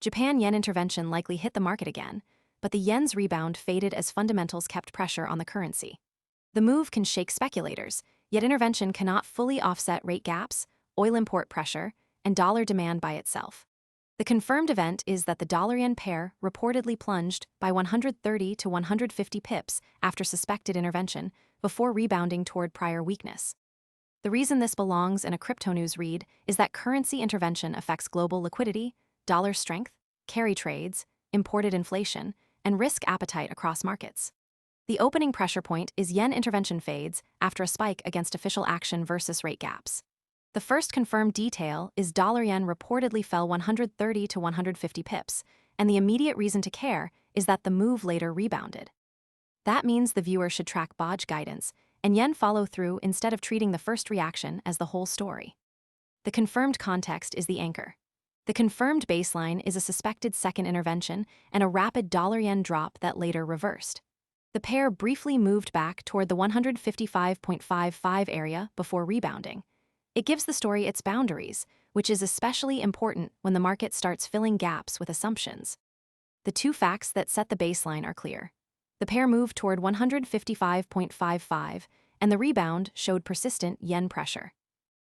Japan yen intervention likely hit the market again, but the yen's rebound faded as fundamentals kept pressure on the currency. The move can shake speculators, yet intervention cannot fully offset rate gaps, oil import pressure, and dollar demand by itself. The confirmed event is that the dollar-yen pair reportedly plunged by 130 to 150 pips after suspected intervention, before rebounding toward prior weakness. The reason this belongs in a crypto news read is that currency intervention affects global liquidity, dollar strength, carry trades, imported inflation, and risk appetite across markets. The opening pressure point is yen intervention fades after a spike against official action versus rate gaps. The first confirmed detail is dollar-yen reportedly fell 130 to 150 pips, and the immediate reason to care is that the move later rebounded. That means the viewer should track BOJ guidance, and yen follow through instead of treating the first reaction as the whole story. The confirmed context is the anchor. The confirmed baseline is a suspected second intervention and a rapid dollar-yen drop that later reversed. The pair briefly moved back toward the 155.55 area before rebounding. It gives the story its boundaries, which is especially important when the market starts filling gaps with assumptions. The two facts that set the baseline are clear. The pair moved toward 155.55, and the rebound showed persistent yen pressure.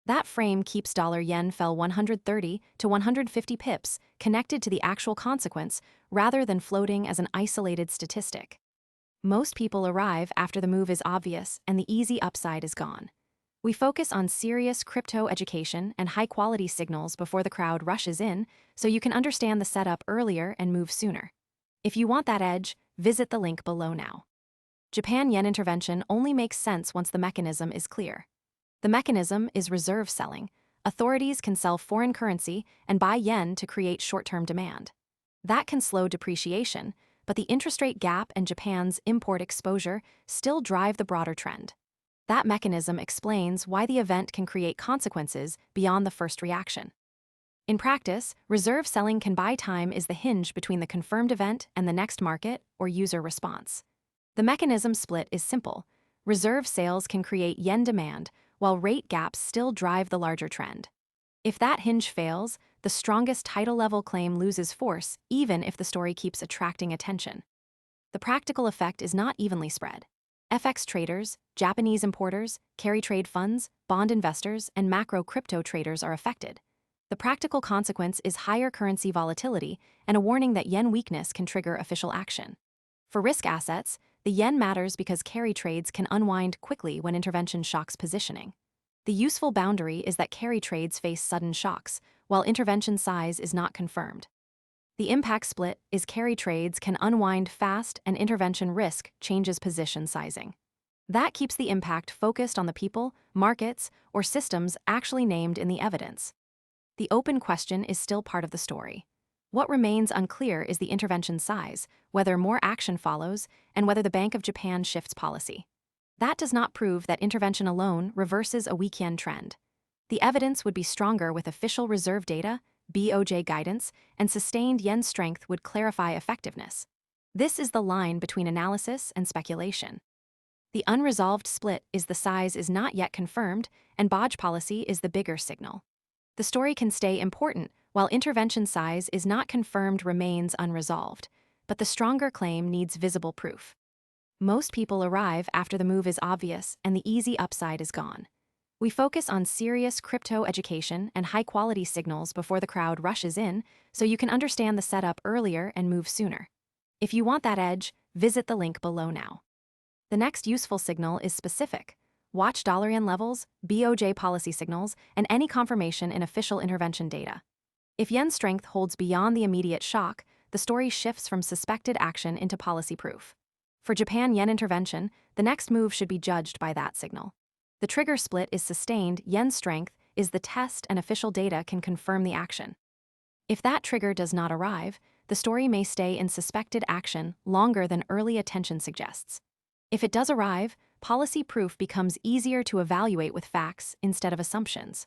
That frame keeps dollar-yen fell 130 to 150 pips connected to the actual consequence rather than floating as an isolated statistic. Most people arrive after the move is obvious and the easy upside is gone. We focus on serious crypto education and high-quality signals before the crowd rushes in, so you can understand the setup earlier and move sooner. If you want that edge, visit the link below now. Japan yen intervention only makes sense once the mechanism is clear. The mechanism is reserve selling. Authorities can sell foreign currency and buy yen to create short-term demand. That can slow depreciation, but the interest rate gap and Japan's import exposure still drive the broader trend. That mechanism explains why the event can create consequences beyond the first reaction. In practice, reserve selling can buy time is the hinge between the confirmed event and the next market or user response. The mechanism split is simple. Reserve sales can create yen demand, while rate gaps still drive the larger trend. If that hinge fails, the strongest title-level claim loses force, even if the story keeps attracting attention. The practical effect is not evenly spread. FX traders, Japanese importers, carry trade funds, bond investors, and macro crypto traders are affected. The practical consequence is higher currency volatility and a warning that yen weakness can trigger official action. For risk assets, the yen matters because carry trades can unwind quickly when intervention shocks positioning. The useful boundary is that carry trades face sudden shocks, while intervention size is not confirmed. The impact split is carry trades can unwind fast and intervention risk changes position sizing. That keeps the impact focused on the people, markets, or systems actually named in the evidence. The open question is still part of the story. What remains unclear is the intervention size, whether more action follows, and whether the Bank of Japan shifts policy. That does not prove that intervention alone reverses a weak yen trend. The evidence would be stronger with official reserve data, BOJ guidance, and sustained yen strength would clarify effectiveness. This is the line between analysis and speculation. The unresolved split is the size is not yet confirmed, and BOJ policy is the bigger signal. The story can stay important while intervention size is not confirmed remains unresolved, but the stronger claim needs visible proof. Most people arrive after the move is obvious and the easy upside is gone. We focus on serious crypto education and high-quality signals before the crowd rushes in, so you can understand the setup earlier and move sooner. If you want that edge, visit the link below now. The next useful signal is specific. Watch dollar-yen levels, BOJ policy signals, and any confirmation in official intervention data. If yen strength holds beyond the immediate shock, the story shifts from suspected action into policy proof. For Japan yen intervention, the next move should be judged by that signal. The trigger split is sustained, yen strength is the test and official data can confirm the action. If that trigger does not arrive, the story may stay in suspected action longer than early attention suggests. If it does arrive, policy proof becomes easier to evaluate with facts instead of assumptions.